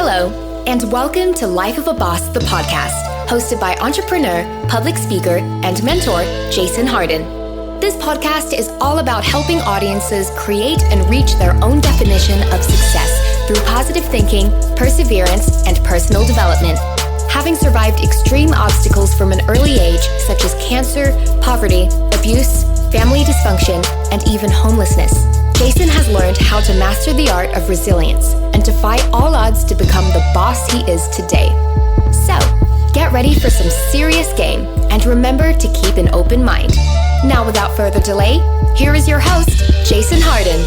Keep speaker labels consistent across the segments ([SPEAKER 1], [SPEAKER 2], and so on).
[SPEAKER 1] Hello, and welcome to Life of a Boss, the podcast, hosted by entrepreneur, public speaker, and mentor, Jason Hardin. This podcast is all about helping audiences create and reach their own definition of success through positive thinking, perseverance, and personal development. Having survived extreme obstacles from an early age, such as cancer, poverty, abuse, family dysfunction, and even homelessness, Jason has learned how to master the art of resilience and defy all odds to become the boss he is today. So, get ready for some serious game and remember to keep an open mind. Now, without further delay, here is your host, Jason Hardin.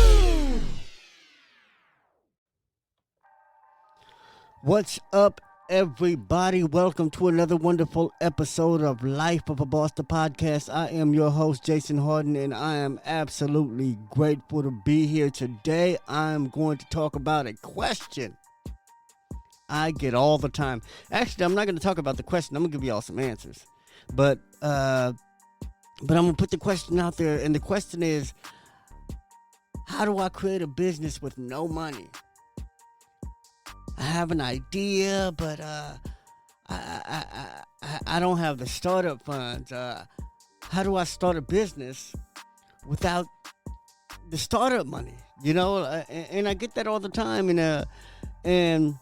[SPEAKER 2] What's up, everybody? Welcome to another wonderful episode of Life of a Boss, the podcast. I am your host, Jason Hardin, and I am absolutely grateful to be here today. I'm going to talk about a question I get all the time. Actually, I'm not going to talk about the question. I'm going to give you all some answers. But I'm going to put the question out there, and the question is, how do I create a business with no money? I have an idea, but I don't have the startup funds. How do I start a business without the startup money? You know, and I get that all the time, and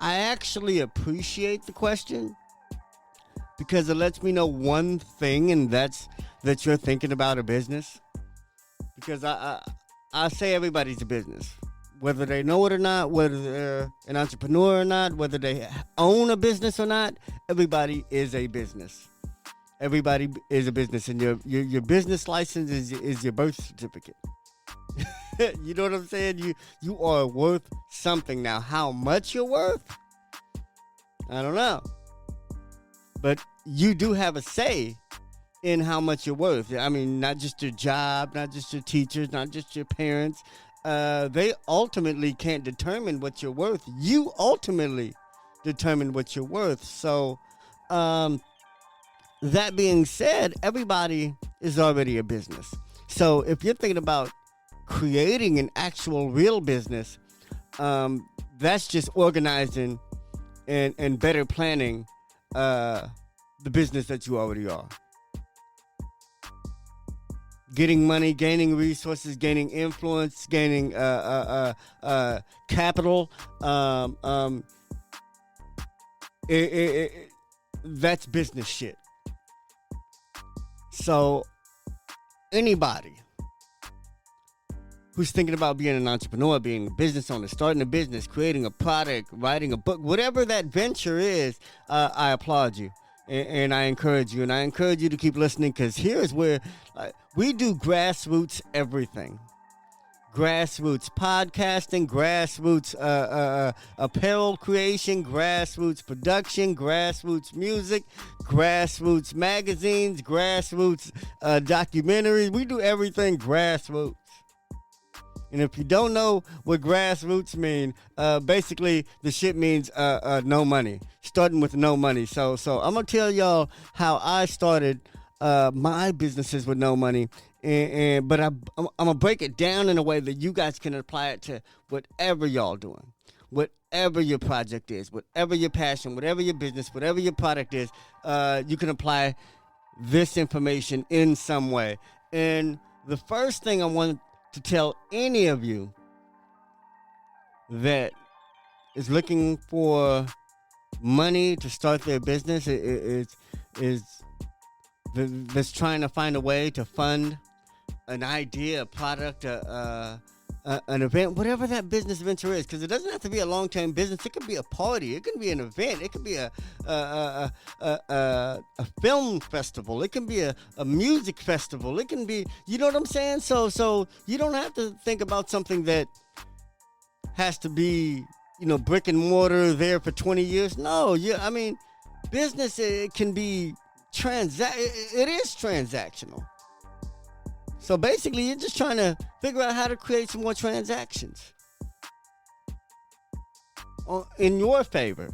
[SPEAKER 2] I actually appreciate the question because it lets me know one thing, and that's that you're thinking about a business. Because I say everybody's a business. Whether they know it or not, whether they're an entrepreneur or not, whether they own a business or not, everybody is a business. Everybody is a business, and your business license is your birth certificate. You know what I'm saying? You are worth something. Now, how much you're worth, I don't know. But you do have a say in how much you're worth. I mean, not just your job, not just your teachers, not just your parents. They ultimately can't determine what you're worth. You ultimately determine what you're worth. So, that being said, everybody is already a business. So if you're thinking about creating an actual real business, that's just organizing and better planning the business that you already are. Getting money, gaining resources, gaining influence, gaining capital. That's business shit. So anybody who's thinking about being an entrepreneur, being a business owner, starting a business, creating a product, writing a book, whatever that venture is, I applaud you. And I encourage you. And I encourage you to keep listening, because here's where we do grassroots everything. Grassroots podcasting, grassroots apparel creation, grassroots production, grassroots music, grassroots magazines, grassroots documentaries. We do everything grassroots. And if you don't know what grassroots mean, basically the shit means no money. Starting with no money. So I'm gonna tell y'all how I started my businesses with no money, but I'm gonna break it down in a way that you guys can apply it to whatever y'all doing, whatever your project is, whatever your passion, whatever your business, whatever your product is. You can apply this information in some way. And the first thing I want to tell any of you that is looking for money to start their business that's trying to find a way to fund an idea, a product, an event, whatever that business venture is, because it doesn't have to be a long-term business. It could be a party. It could be an event. It could be a film festival. It can be a music festival. It can be, you know what I'm saying? So you don't have to think about something that has to be, brick and mortar there for 20 years. No, business, it can be it is transactional. So basically, you're just trying to figure out how to create some more transactions in your favor,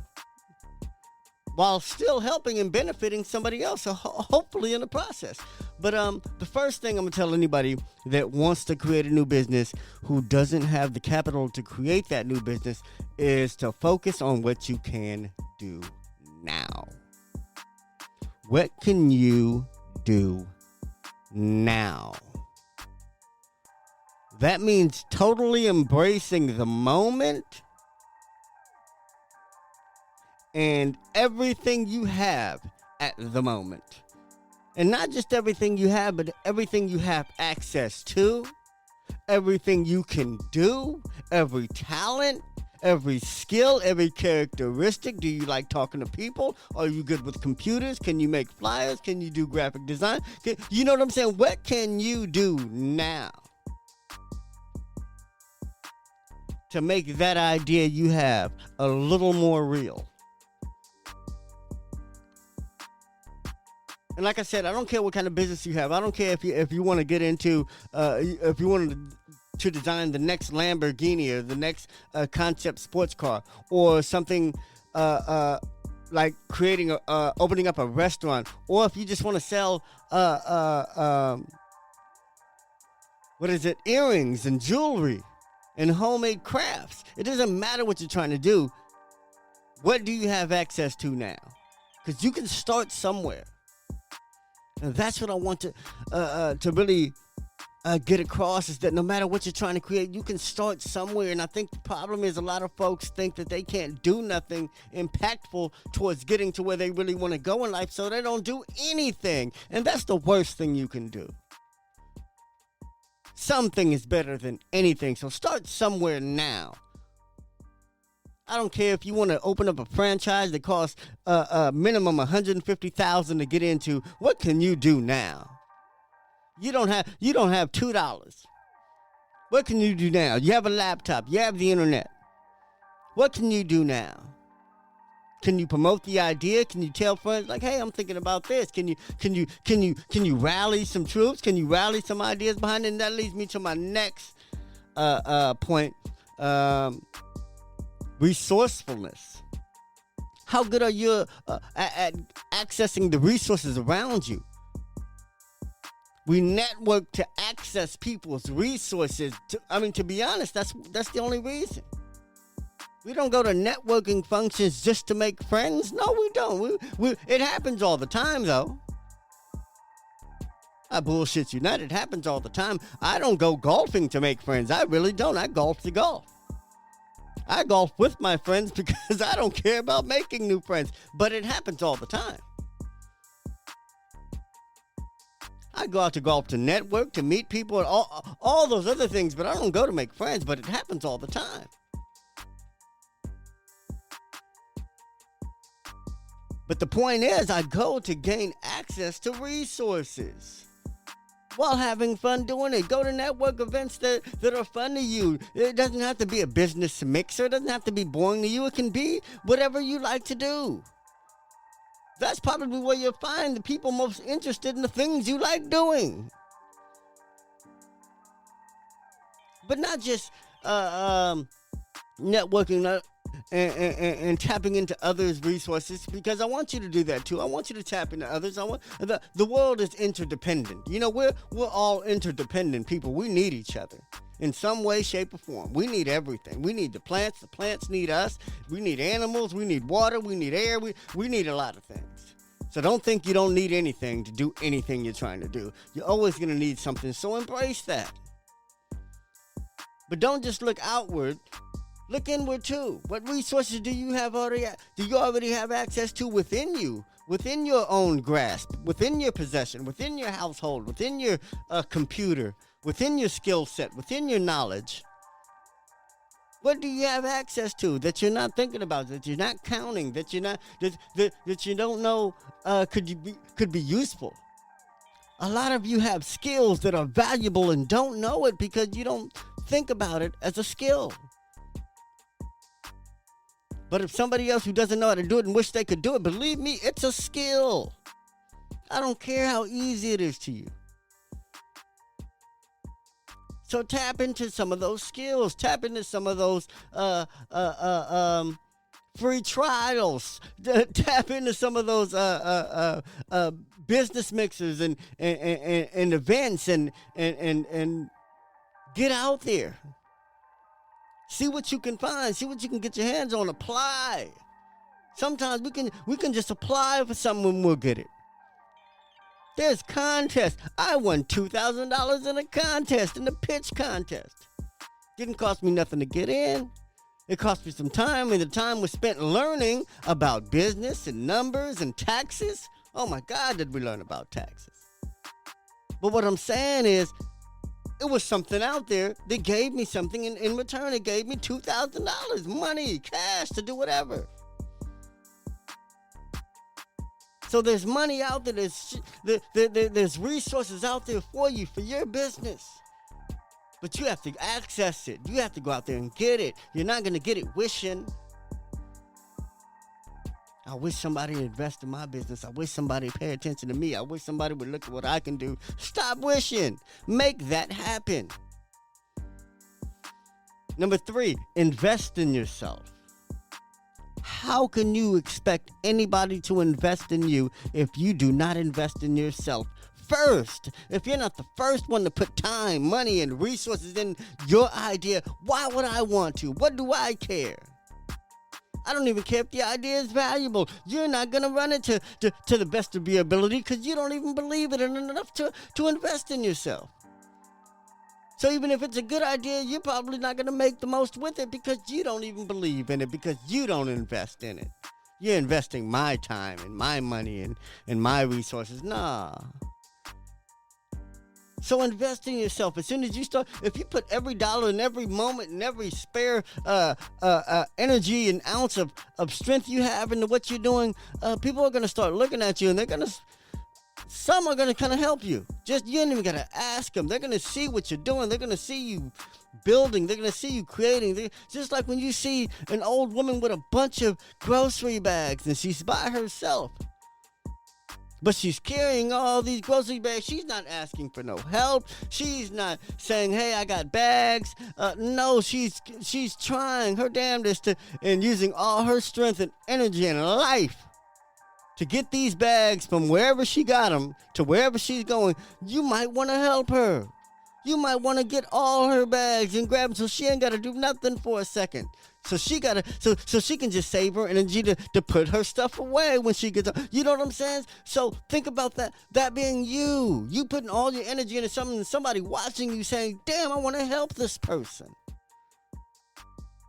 [SPEAKER 2] while still helping and benefiting somebody else, hopefully in the process. But the first thing I'm gonna tell anybody that wants to create a new business who doesn't have the capital to create that new business is to focus on what you can do now. What can you do now? That means totally embracing the moment and everything you have at the moment. And not just everything you have, but everything you have access to, everything you can do, every talent, every skill, every characteristic. Do you like talking to people? Are you good with computers? Can you make flyers? Can you do graphic design? You know what I'm saying? What can you do now to make that idea you have a little more real? And like I said, I don't care what kind of business you have. I don't care if you want to get into, if you want to design the next Lamborghini or the next concept sports car or something like creating opening up a restaurant, or if you just want to sell earrings and jewelry and homemade crafts. It doesn't matter what you're trying to do. What do you have access to now? Because you can start somewhere. And that's what I want to really get across, is that no matter what you're trying to create, you can start somewhere. And I think the problem is a lot of folks think that they can't do nothing impactful towards getting to where they really want to go in life, so they don't do anything. And that's the worst thing you can do. Something is better than anything, so start somewhere now. I don't care if you want to open up a franchise that costs a minimum $150,000 to get into. What can you do now? You don't have $2. What can you do now? You have a laptop. You have the internet. What can you do now? Can you promote the idea? Can you tell friends like, "Hey, I'm thinking about this"? Can you rally some troops? Can you rally some ideas behind it? And that leads me to my next point. Resourcefulness. How good are you at accessing the resources around you? We network to access people's resources. To be honest, that's the only reason. We don't go to networking functions just to make friends. No, we don't. It happens all the time, though. I bullshit you not. It happens all the time. I don't go golfing to make friends. I really don't. I golf to golf. I golf with my friends because I don't care about making new friends. But it happens all the time. I go out to golf to network, to meet people, and all those other things, but I don't go to make friends, but it happens all the time. But the point is, I go to gain access to resources while having fun doing it. Go to network events that are fun to you. It doesn't have to be a business mixer. It doesn't have to be boring to you. It can be whatever you like to do. That's probably where you'll find the people most interested in the things you like doing. But not just networking and tapping into others' resources, because I want you to do that too. I want you to tap into others. The world is interdependent. You know, we're all interdependent people. We need each other in some way, shape, or form. We need everything. We need the plants need us. We need animals. We need water. We need air. We need a lot of things. So don't think you don't need anything to do anything you're trying to do. You're always going to need something, so embrace that. But don't just look outward. Look inward too. What resources do you already have access to within you, within your own grasp, within your possession, within your household, within your computer, within your skill set, within your knowledge? What do you have access to that you're not thinking about, that you're not counting, that you're not that you don't know could be useful? A lot of you have skills that are valuable and don't know it because you don't think about it as a skill. But if somebody else who doesn't know how to do it and wish they could do it, believe me, it's a skill. I don't care how easy it is to you. So tap into some of those skills. Tap into some of those free trials. Tap into some of those business mixers and events and get out there. See what you can find. See what you can get your hands on. Apply. Sometimes we can just apply for something and we'll get it. There's contests. I won $2,000 in a contest, in a pitch contest. Didn't cost me nothing to get in. It cost me some time, and the time was spent learning about business and numbers and taxes. Oh my God, did we learn about taxes. But what I'm saying is, it was something out there that gave me something in return. It gave me $2,000, money, cash to do whatever. So there's money out there, there's resources out there for you, for your business. But you have to access it. You have to go out there and get it. You're not going to get it wishing. I wish somebody would invest in my business. I wish somebody would pay attention to me. I wish somebody would look at what I can do. Stop wishing. Make that happen. Number 3, invest in yourself. How can you expect anybody to invest in you if you do not invest in yourself first? If you're not the first one to put time, money, and resources in your idea, why would I want to? What do I care? I don't even care if the idea is valuable. You're not going to run it to the best of your ability because you don't even believe it enough to invest in yourself. So even if it's a good idea, you're probably not going to make the most with it because you don't even believe in it, because you don't invest in it. You're investing my time and my money and my resources. Nah. So invest in yourself. As soon as you start, if you put every dollar and every moment and every spare energy and ounce of strength you have into what you're doing, people are going to start looking at you, and some are going to kind of help you. Just, you ain't even got to ask them. They're going to see what you're doing. They're going to see you building. They're going to see you creating. Just like when you see an old woman with a bunch of grocery bags and she's by herself, but she's carrying all these grocery bags. She's not asking for no help. She's not saying, hey, I got bags. No, she's trying her damnedest and using all her strength and energy and life to get these bags from wherever she got them to wherever she's going. You might want to help her. You might want to get all her bags and grab them so she ain't got to do nothing for a second. So she can just save her energy to put her stuff away when she gets up. You know what I'm saying? So think about that being you. You putting all your energy into something and somebody watching you saying, damn, I want to help this person.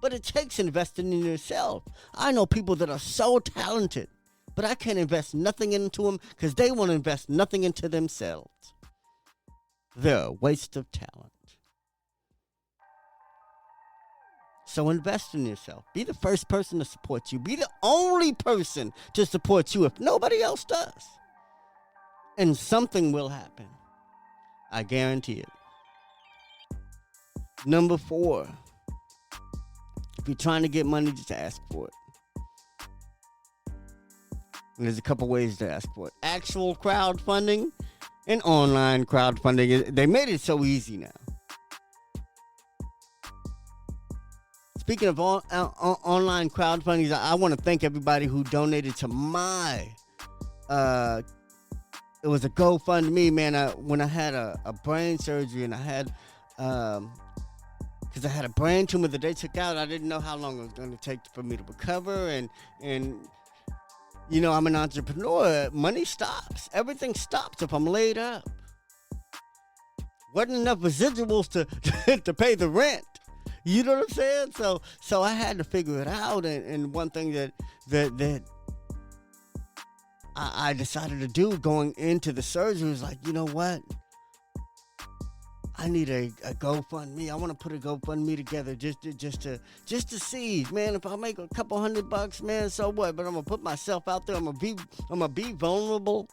[SPEAKER 2] But it takes investing in yourself. I know people that are so talented, but I can't invest nothing into them because they won't invest nothing into themselves. They're a waste of talent. So invest in yourself. Be the first person to support you. Be the only person to support you if nobody else does. And something will happen. I guarantee it. Number 4. If you're trying to get money, just ask for it. And there's a couple ways to ask for it. Actual crowdfunding and online crowdfunding. They made it so easy now. Speaking of online crowdfunding, I want to thank everybody who donated to my, it was a GoFundMe, man. When I had a brain surgery and I had, because I had a brain tumor that they took out, I didn't know how long it was going to take for me to recover. And you know, I'm an entrepreneur. Money stops. Everything stops if I'm laid up. Wasn't enough residuals to pay the rent. You know what I'm saying? So I had to figure it out, and one thing that I decided to do going into the surgery was like, you know what? I need a GoFundMe. I want to put a GoFundMe together just to see, man. If I make a couple $100, man, so what? But I'm gonna put myself out there. I'm gonna be vulnerable.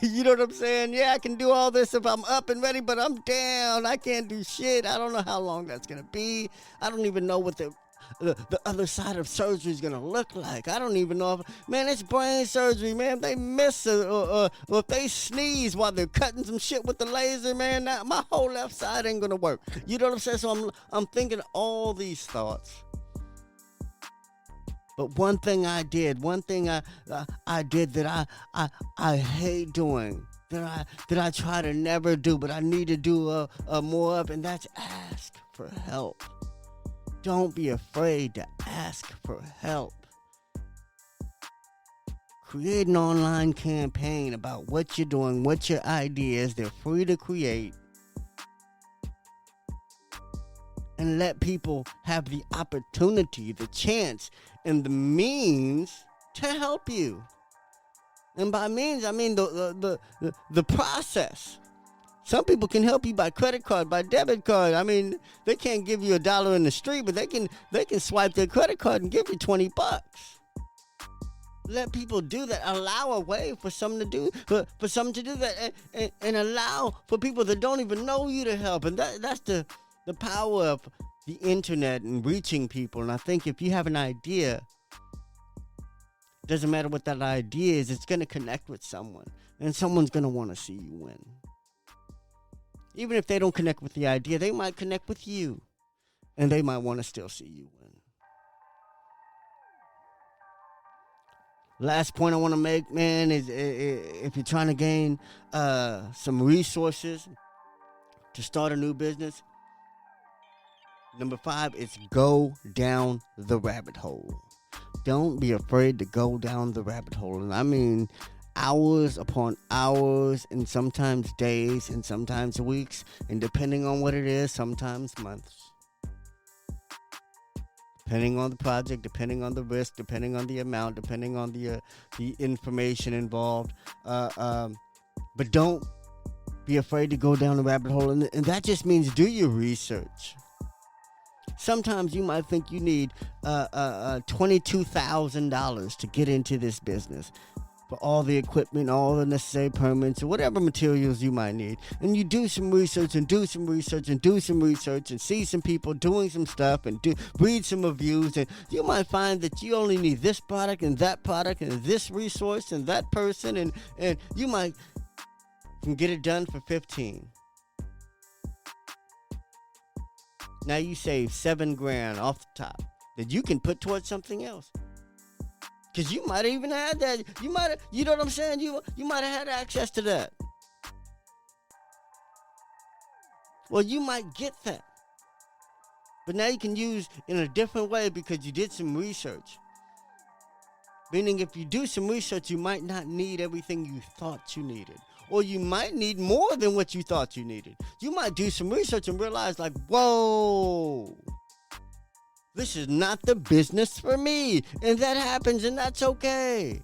[SPEAKER 2] You know what I'm saying? Yeah, I can do all this if I'm up and ready, but I'm down. I can't do shit. I don't know how long that's going to be. I don't even know what the other side of surgery is going to look like. I don't even know if, man, it's brain surgery, man. If they miss or if they sneeze while they're cutting some shit with the laser, man, my whole left side ain't going to work. You know what I'm saying? So I'm thinking all these thoughts. But one thing I did that I hate doing, that I try to never do, but I need to do more of, and that's ask for help. Don't be afraid to ask for help. Create an online campaign about what you're doing, what your ideas. They're free to create. And let people have the opportunity, the chance, and the means to help you. And by means, I mean the process. Some people can help you by credit card, by debit card. I mean, they can't give you $1 in the street, but they can swipe their credit card and give you $20. Let people do that. Allow a way for some to do that, and allow for people that don't even know you to help. And that's the power of the internet and reaching people. And I think if you have an idea, it doesn't matter what that idea is, it's going to connect with someone, and someone's going to want to see you win. Even if they don't connect with the idea, they might connect with you, and they might want to still see you win. Last point I want to make, man, is if you're trying to gain some resources to start a new business, number 5 is go down the rabbit hole. Don't be afraid to go down the rabbit hole. And I mean hours upon hours, and sometimes days, and sometimes weeks, and depending on what it is, sometimes months. Depending on the project, depending on the risk, depending on the amount, depending on the information involved. But don't be afraid to go down the rabbit hole. And that just means do your research. Sometimes you might think you need $22,000 to get into this business, for all the equipment, all the necessary permits, or whatever materials you might need. And you do some research and do some research and do some research and see some people doing some stuff and read some reviews, and you might find that you only need this product and this resource and that person, and you might can get it done for $15,000. Now you save $7,000 off the top that you can put towards something else. Because you might have even had that. You know what I'm saying? You might have had access to that. Well, you might get that. But now you can use in a different way because you did some research. Meaning if you do some research, you might not need everything you thought you needed. Or you might need more than what you thought you needed. You might do some research and realize like, whoa, this is not the business for me. And that happens, and that's okay.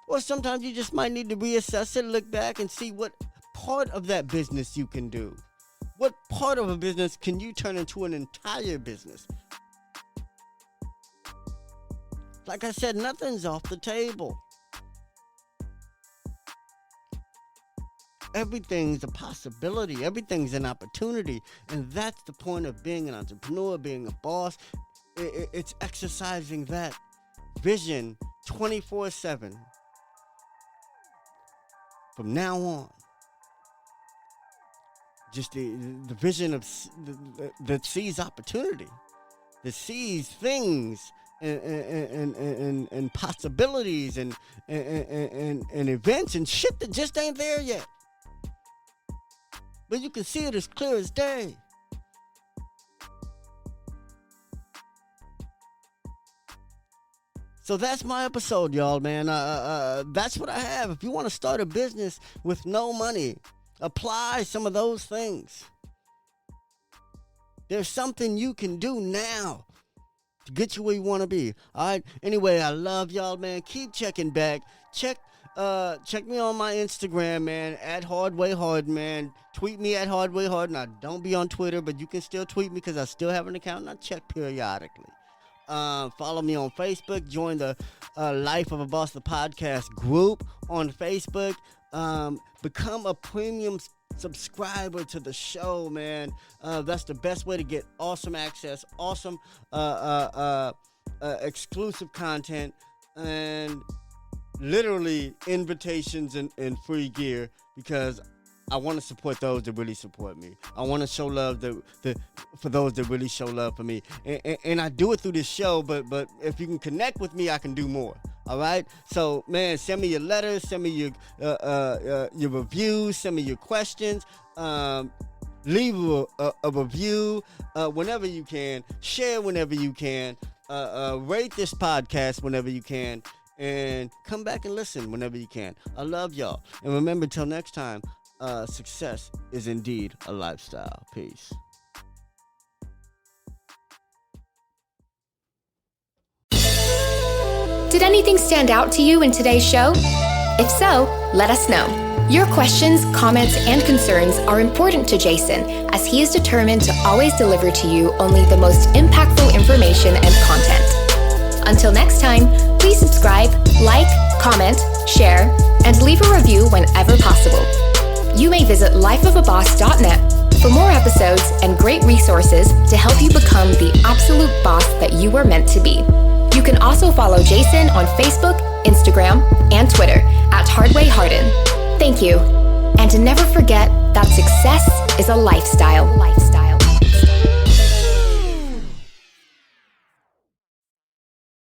[SPEAKER 2] Or sometimes you just might need to reassess it, look back, and see what part of that business you can do. What part of a business can you turn into an entire business? Like I said, nothing's off the table. Everything's a possibility. Everything's an opportunity. And that's the point of being an entrepreneur, being a boss. It's exercising that vision 24/7. From now on. Just the vision of that sees opportunity. That sees things and possibilities and events and shit that just ain't there yet. But you can see it as clear as day. So that's my episode, y'all, man. That's what I have. If you want to start a business with no money, apply some of those things. There's something you can do now to get you where you want to be. All right. Anyway, I love y'all, man. Keep checking back. Check me on my Instagram, man, at HardwayHard, man. Tweet me at HardwayHard. Now, don't be on Twitter, but you can still tweet me because I still have an account and I check periodically. Follow me on Facebook. Join the Life of a Boss, the podcast group on Facebook. Become a premium subscriber to the show, man. That's the best way to get awesome access, awesome exclusive content, and literally invitations and free gear, because I want to support those that really support me. I want to show love for those that really show love for me. And I do it through this show, but if you can connect with me, I can do more. All right? So, man, send me your letters, send me your reviews, send me your questions. Leave a review whenever you can. Share whenever you can. Rate this podcast whenever you can. And come back and listen whenever you can. I love y'all. And remember, till next time, success is indeed a lifestyle. Peace.
[SPEAKER 1] Did anything stand out to you in today's show? If so, let us know. Your questions, comments, and concerns are important to Jason, as he is determined to always deliver to you only the most impactful information and content. Until next time, please subscribe, like, comment, share, and leave a review whenever possible. You may visit lifeofaboss.net for more episodes and great resources to help you become the absolute boss that you were meant to be. You can also follow Jason on Facebook, Instagram, and Twitter at Hardin. Thank you. And never forget that success is a lifestyle.